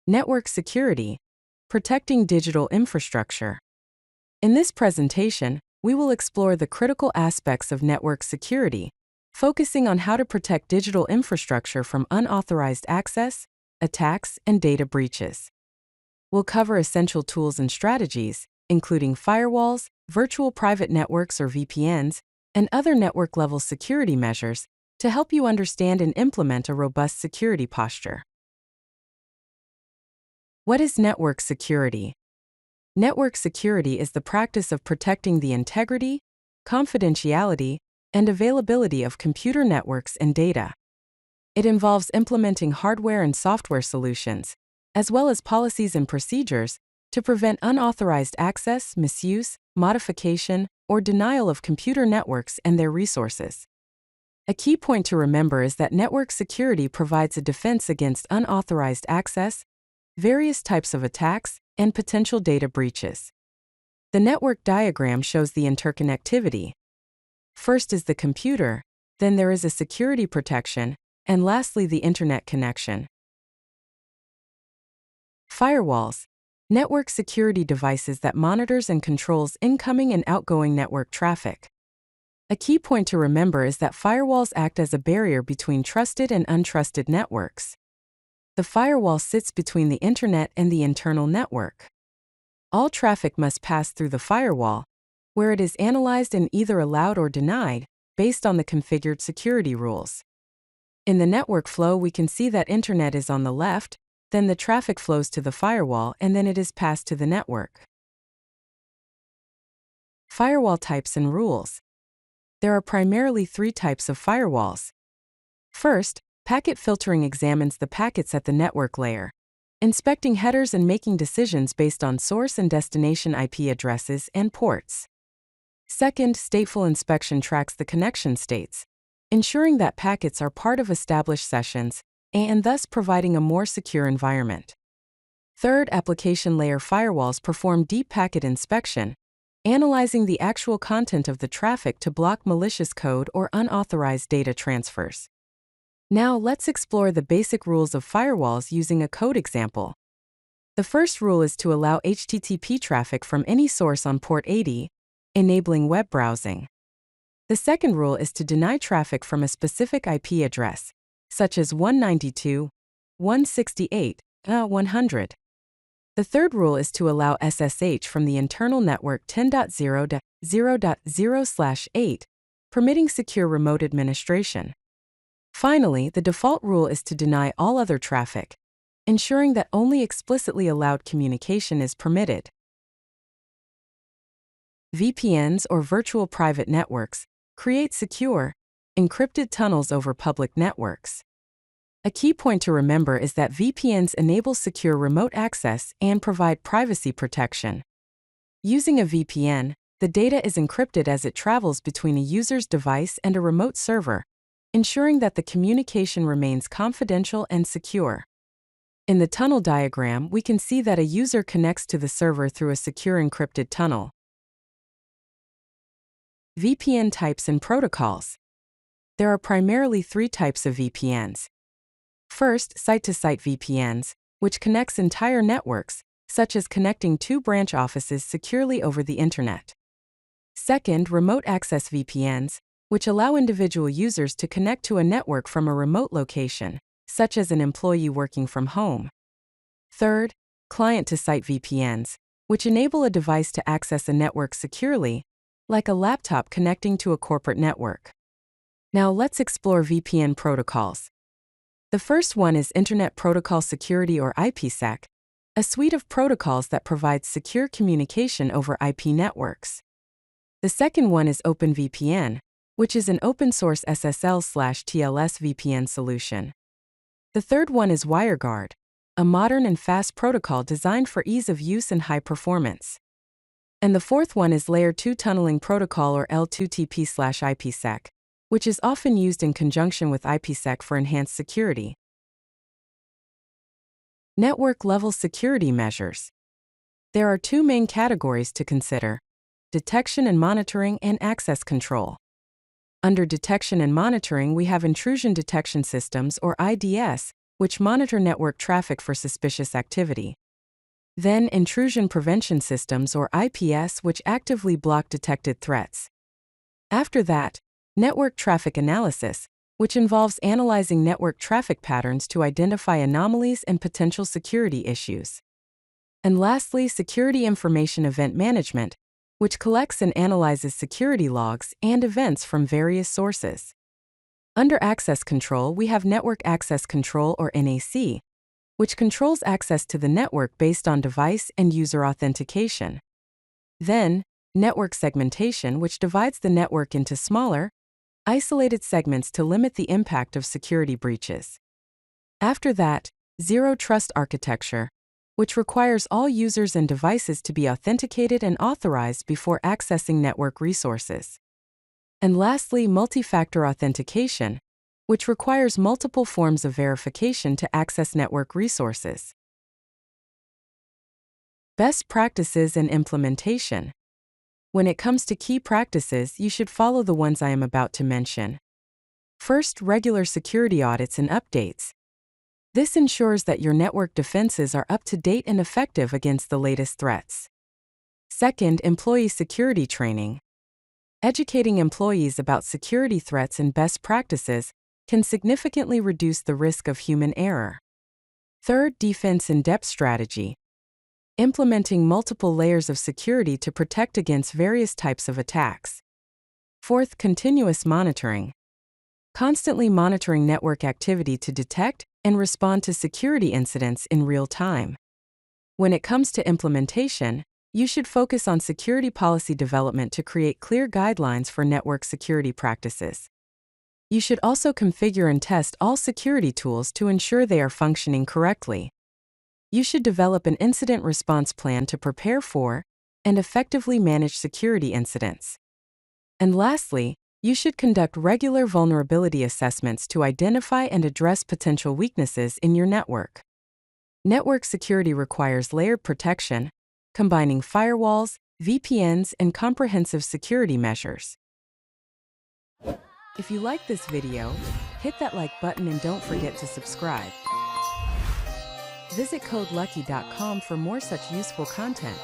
Network security, protecting digital infrastructure. In this presentation, we will explore the critical aspects of network security, focusing on how to protect digital infrastructure from unauthorized access, attacks, and data breaches. We'll cover essential tools and strategies, including firewalls, virtual private networks or VPNs, and other network-level security measures to help you understand and implement a robust security posture. What is network security? Network security is the practice of protecting the integrity, confidentiality, and availability of computer networks and data. It involves implementing hardware and software solutions, as well as policies and procedures, to prevent unauthorized access, misuse, modification, or denial of computer networks and their resources. A key point to remember is that network security provides a defense against unauthorized access, various types of attacks, and potential data breaches. The network diagram shows the interconnectivity. First is the computer, then there is a security protection, and lastly the internet connection. Firewalls, network security devices that monitors and controls incoming and outgoing network traffic. A key point to remember is that firewalls act as a barrier between trusted and untrusted networks. The firewall sits between the internet and the internal network. All traffic must pass through the firewall, where it is analyzed and either allowed or denied, based on the configured security rules. In the network flow, we can see that internet is on the left, then the traffic flows to the firewall, and then it is passed to the network. Firewall types and rules. There are primarily three types of firewalls. First, packet filtering examines the packets at the network layer, inspecting headers and making decisions based on source and destination IP addresses and ports. Second, stateful inspection tracks the connection states, ensuring that packets are part of established sessions and thus providing a more secure environment. Third, application layer firewalls perform deep packet inspection, analyzing the actual content of the traffic to block malicious code or unauthorized data transfers. Now, let's explore the basic rules of firewalls using a code example. The first rule is to allow HTTP traffic from any source on port 80, enabling web browsing. The second rule is to deny traffic from a specific IP address, such as 192.168.100. The third rule is to allow SSH from the internal network 10.0.0.0/8, permitting secure remote administration. Finally, the default rule is to deny all other traffic, ensuring that only explicitly allowed communication is permitted. VPNs, or virtual private networks, create secure, encrypted tunnels over public networks. A key point to remember is that VPNs enable secure remote access and provide privacy protection. Using a VPN, the data is encrypted as it travels between a user's device and a remote server, ensuring that the communication remains confidential and secure. In the tunnel diagram, we can see that a user connects to the server through a secure encrypted tunnel. VPN types and protocols. There are primarily three types of VPNs. First, site-to-site VPNs, which connects entire networks, such as connecting two branch offices securely over the internet. Second, remote access VPNs, which allow individual users to connect to a network from a remote location, such as an employee working from home. Third, client-to-site VPNs, which enable a device to access a network securely, like a laptop connecting to a corporate network. Now let's explore VPN protocols. The first one is Internet Protocol Security, or IPSec, a suite of protocols that provides secure communication over IP networks. The second one is OpenVPN, which is an open-source SSL/TLS VPN solution. The third one is WireGuard, a modern and fast protocol designed for ease of use and high performance. And the fourth one is Layer 2 Tunneling Protocol, or L2TP/IPSec, which is often used in conjunction with IPSec for enhanced security. Network-level security measures. There are two main categories to consider: detection and monitoring, and access control. Under detection and monitoring, we have intrusion detection systems, or IDS, which monitor network traffic for suspicious activity. Then intrusion prevention systems or IPS, which actively block detected threats. After that, network traffic analysis, which involves analyzing network traffic patterns to identify anomalies and potential security issues. And lastly, security information event management, which collects and analyzes security logs and events from various sources. Under access control, we have network access control or NAC, which controls access to the network based on device and user authentication. Then, network segmentation, which divides the network into smaller, isolated segments to limit the impact of security breaches. After that, zero trust architecture, which requires all users and devices to be authenticated and authorized before accessing network resources. And lastly, multi-factor authentication, which requires multiple forms of verification to access network resources. Best practices and implementation. When it comes to key practices, you should follow the ones I am about to mention. First, regular security audits and updates. This ensures that your network defenses are up to date and effective against the latest threats. Second, employee security training. Educating employees about security threats and best practices can significantly reduce the risk of human error. Third, defense in-depth strategy. Implementing multiple layers of security to protect against various types of attacks. Fourth, continuous monitoring. Constantly monitoring network activity to detect and respond to security incidents in real time. When it comes to implementation, you should focus on security policy development to create clear guidelines for network security practices. You should also configure and test all security tools to ensure they are functioning correctly. You should develop an incident response plan to prepare for and effectively manage security incidents. And lastly, you should conduct regular vulnerability assessments to identify and address potential weaknesses in your network. Network security requires layered protection, combining firewalls, VPNs, and comprehensive security measures. If you like this video, hit that like button and don't forget to subscribe. Visit CodeLucky.com for more such useful content.